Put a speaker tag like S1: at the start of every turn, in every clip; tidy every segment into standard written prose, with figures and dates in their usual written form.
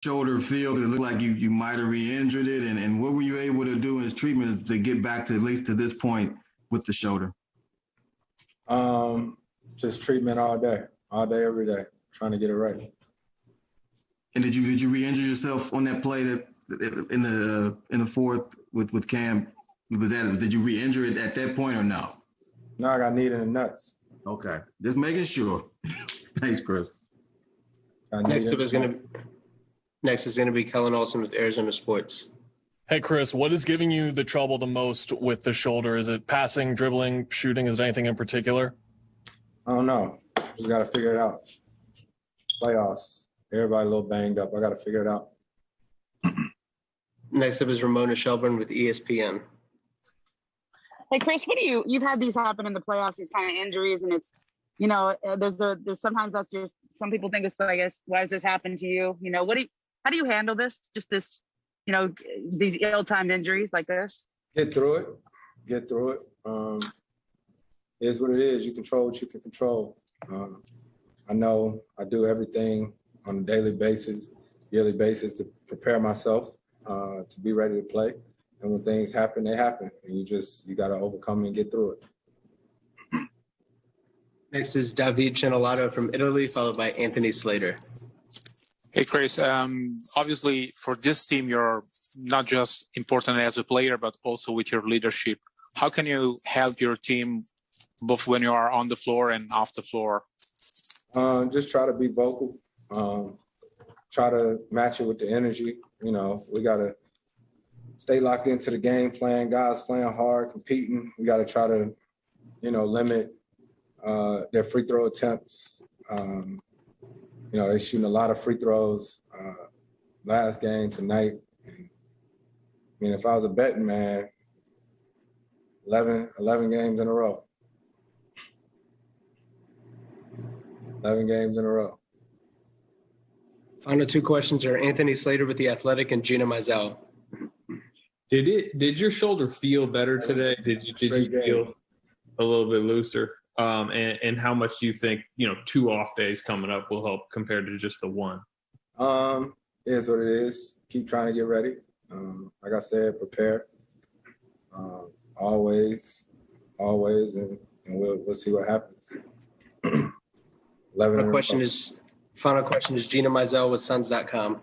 S1: shoulder feel? It looked like you might have re-injured it, and what were you able to do in his treatment to get back to at least to this point with the shoulder?
S2: Just treatment all day, every day, trying to get it right.
S1: And did you re-injure yourself on that play that in the fourth with Cam? Did you re-injure it at that point or no?
S2: No, I got kneed in the nuts.
S1: Okay, just making sure. Thanks, Chris.
S3: Next is gonna be Kellen Olson with Arizona Sports.
S4: Hey, Chris, what is giving you the trouble the most with the shoulder? Is it passing, dribbling, shooting? Is there anything in particular?
S2: I don't know. Just got to figure it out. Playoffs. Everybody a little banged up. I got to figure it out.
S3: Next up is Ramona Shelburne with ESPN.
S5: Hey, Chris, you've had these happen in the playoffs, these kind of injuries, and it's, there's sometimes that's just, some people think it's like, why does this happen to you? How do you handle this? Just this, these ill-timed injuries like this?
S2: Get through it. It is what it is. You control what you can control. I know I do everything on a daily basis, yearly basis to prepare myself to be ready to play. And when things happen, they happen. And you got to overcome and get through it.
S3: Next is David Chenolato from Italy, followed by Anthony Slater.
S6: Hey, Chris. Obviously, for this team, you're not just important as a player, but also with your leadership. How can you help your team both when you are on the floor and off the floor?
S2: Just try to be vocal. Try to match it with the energy. We got to stay locked into the game plan. Guys playing hard, competing. We got to try to, limit their free throw attempts. They're shooting a lot of free throws last game tonight. If I was a betting man, 11 games in a row. 11 games in a row.
S3: Final two questions are Anthony Slater with The Athletic and Gina Mizell.
S7: Did your shoulder feel better today? Did you feel a little bit looser? And how much do you think 2 off days coming up will help compared to just the one?
S2: It is what it is. Keep trying to get ready. Like I said, prepare. Always, and we'll see what happens.
S3: Final question is Gina Mizell with Suns.com.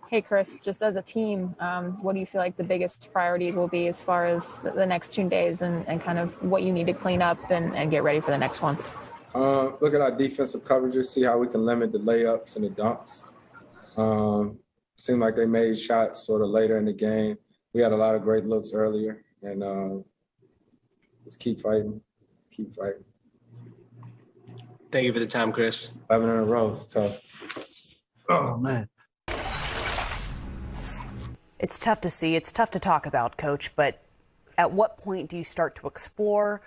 S8: Hey, Chris, just as a team, what do you feel like the biggest priorities will be as far as the next 2 days and kind of what you need to clean up and get ready for the next one?
S2: Look at our defensive coverages, see how we can limit the layups and the dunks. Seemed like they made shots sort of later in the game. We had a lot of great looks earlier, and just keep fighting.
S3: Thank you for the time, Chris.
S2: 11 in a row is tough.
S1: Oh, man.
S9: It's tough to see. It's tough to talk about, Coach, but at what point do you start to explore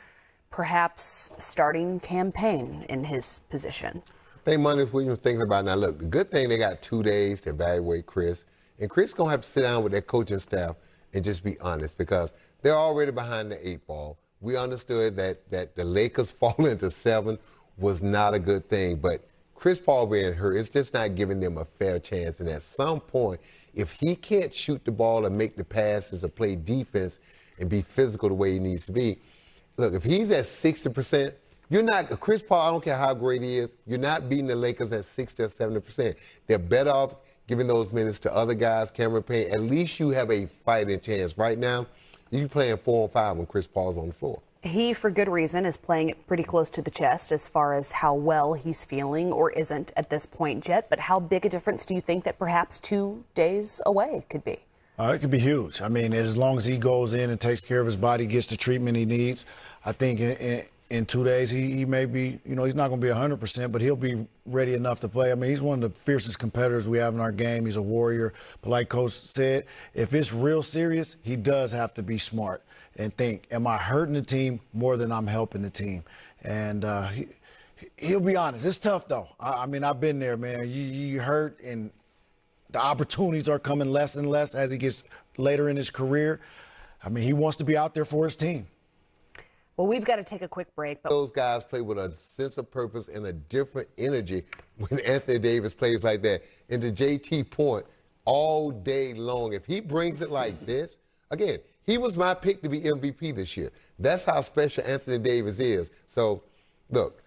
S9: perhaps starting Cam Payne in his position?
S10: I think Monday we were thinking about now. Look, the good thing they got 2 days to evaluate Chris, and Chris gonna have to sit down with their coaching staff and just be honest because they're already behind the 8 ball. We understood that the Lakers falling to 7 was not a good thing, but Chris Paul being hurt, it's just not giving them a fair chance. And at some point, if he can't shoot the ball and make the passes or play defense and be physical the way he needs to be, look, if he's at 60%, you're not, Chris Paul, I don't care how great he is, you're not beating the Lakers at 60 or 70%. They're better off giving those minutes to other guys, Cameron Payne. At least you have a fighting chance. Right now, you're playing 4 on 5 when Chris Paul's on the floor.
S9: He, for good reason, is playing it pretty close to the chest as far as how well he's feeling or isn't at this point yet. But how big a difference do you think that perhaps 2 days away could be?
S11: It could be huge. I mean, as long as he goes in and takes care of his body, gets the treatment he needs, I think in 2 days he may be, he's not going to be 100%, but he'll be ready enough to play. I mean, he's one of the fiercest competitors we have in our game. He's a warrior. But like Coach said, if it's real serious, he does have to be smart and think, am I hurting the team more than I'm helping the team? And he'll be honest. It's tough, though. I mean, I've been there, man. You hurt, and the opportunities are coming less and less as he gets later in his career. I mean, he wants to be out there for his team.
S9: Well, we've got to take a quick break. But
S10: those guys play with a sense of purpose and a different energy when Anthony Davis plays like that. And to JT point, all day long, if he brings it like this, again, he was my pick to be MVP this year. That's how special Anthony Davis is. So, look,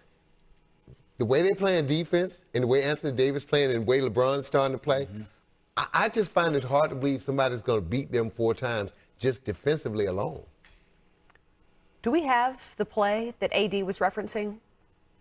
S10: the way they're playing defense and the way Anthony Davis playing and the way LeBron is starting to play, I just find it hard to believe somebody's going to beat them 4 times just defensively alone.
S9: Do we have the play that AD was referencing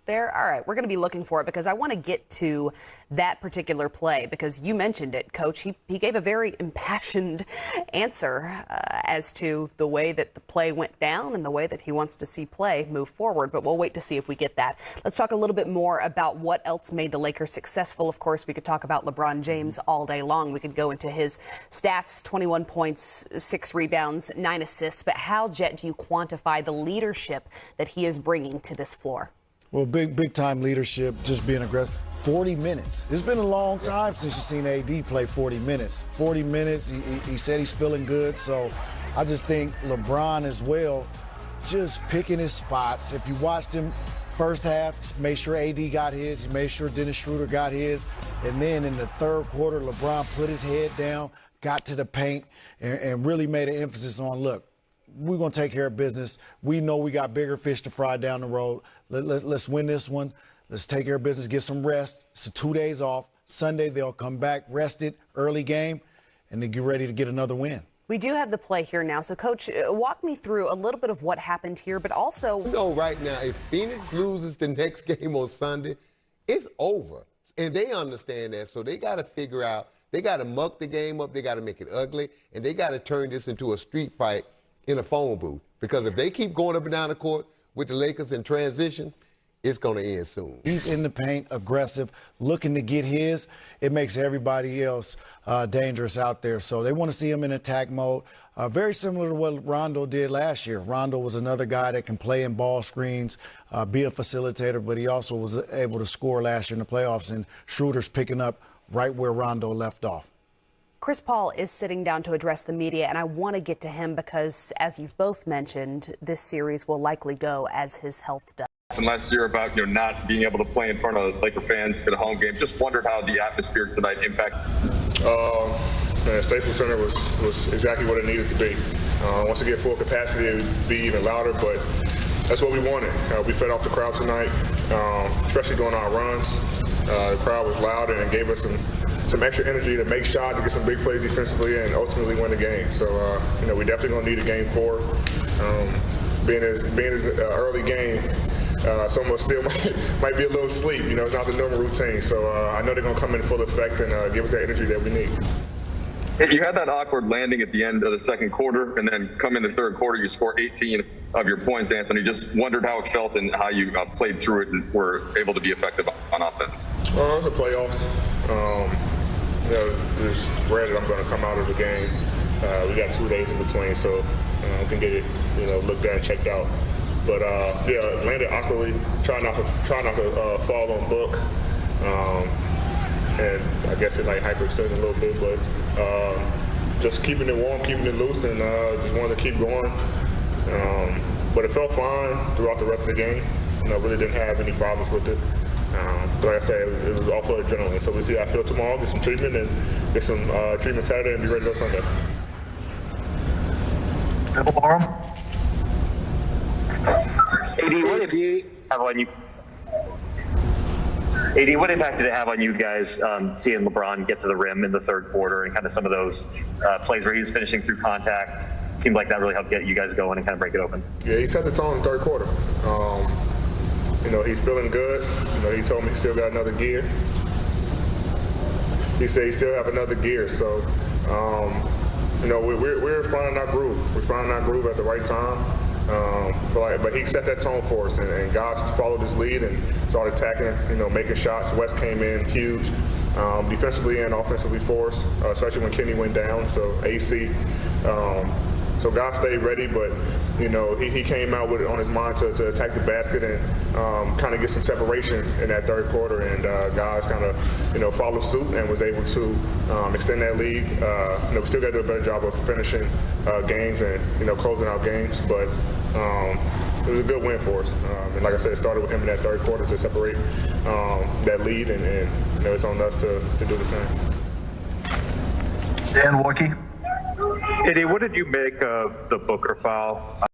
S9: there? All right, we're going to be looking for it because I want to get to that particular play because you mentioned it, Coach. He gave a very impassioned answer as to the way that the play went down and the way that he wants to see play move forward, but we'll wait to see if we get that. Let's talk a little bit more about what else made the Lakers successful. Of course, we could talk about LeBron James all day long. We could go into his stats, 21 points, 6 rebounds, 9 assists, but how, Jet, do you quantify the leadership that he is bringing to this floor?
S11: Well, big time leadership, just being aggressive. 40 minutes. It's been a long time since you've seen AD play 40 minutes. 40 minutes, he said he's feeling good. So I just think LeBron as well, just picking his spots. If you watched him first half, made sure AD got his, he made sure Dennis Schroeder got his. And then in the third quarter, LeBron put his head down, got to the paint, and really made an emphasis on, look, we're going to take care of business. We know we got bigger fish to fry down the road. Let's win this one. Let's take care of business, get some rest. It's 2 days off. Sunday, they'll come back rested, early game, and they get ready to get another win.
S9: We do have the play here now. So, Coach, walk me through a little bit of what happened here, but also...
S10: You know, right now, if Phoenix loses the next game on Sunday, it's over. And they understand that, so they got to figure out, they got to muck the game up, they got to make it ugly, and they got to turn this into a street fight in a phone booth. Because if they keep going up and down the court with the Lakers in transition, it's going to end soon.
S11: He's in the paint, aggressive, looking to get his. It makes everybody else dangerous out there. So they want to see him in attack mode. Very similar to what Rondo did last year. Rondo was another guy that can play in ball screens, be a facilitator, but he also was able to score last year in the playoffs. And Schroeder's picking up right where Rondo left off.
S9: Chris Paul is sitting down to address the media, and I want to get to him because, as you've both mentioned, this series will likely go as his health does.
S12: And last year about not being able to play in front of Laker fans at a home game. Just wondered how the atmosphere tonight impacted.
S13: Staples Center was exactly what it needed to be. Once it get full capacity, it would be even louder, but that's what we wanted. We fed off the crowd tonight, especially during our runs. The crowd was loud and gave us some extra energy to make shots, to get some big plays defensively, and ultimately win the game. So, we definitely gonna need a game 4. Being as early game, some of us still might be a little asleep. It's not the normal routine. So I know they're gonna come in full effect and give us that energy that we need.
S12: You had that awkward landing at the end of the second quarter, and then come in the third quarter, you score 18 of your points, Anthony. Just wondered how it felt and how you played through it and were able to be effective on offense.
S13: Well, it's the playoffs. There's rare that I'm going to come out of the game. We got 2 days in between, so we can get it, looked at and checked out. But landed awkwardly. Try not to fall on Book. And I guess it hyperextended a little bit, but just keeping it warm, keeping it loose, and just wanted to keep going. But it felt fine throughout the rest of the game. Really didn't have any problems with it. But like I said, it was all for adrenaline. So we'll see how I feel tomorrow, get some treatment, and get some treatment Saturday, and be ready to go Sunday.
S14: AD, what impact did it have on you guys seeing LeBron get to the rim in the third quarter and kind of some of those plays where he was finishing through contact? Seemed like that really helped get you guys going and kind of break it open.
S13: Yeah, he set the tone in the third quarter. He's feeling good. He told me he still got another gear. He said he still have another gear. So, we're finding our groove. We're finding our groove at the right time. But he set that tone for us, and guys followed his lead and started attacking, making shots. West came in huge, defensively and offensively for us, especially when Kenny went down. So AC, so guys stayed ready, but he came out with it on his mind to attack the basket and kind of get some separation in that third quarter, and guys kind of followed suit and was able to extend that lead. We still got to do a better job of finishing games and closing out games, but was a good win for us. And like I said, it started with him in that third quarter to separate that lead, and it's on us to do the same.
S15: Dan Wookie.
S16: Eddie, what did you make of the Booker foul?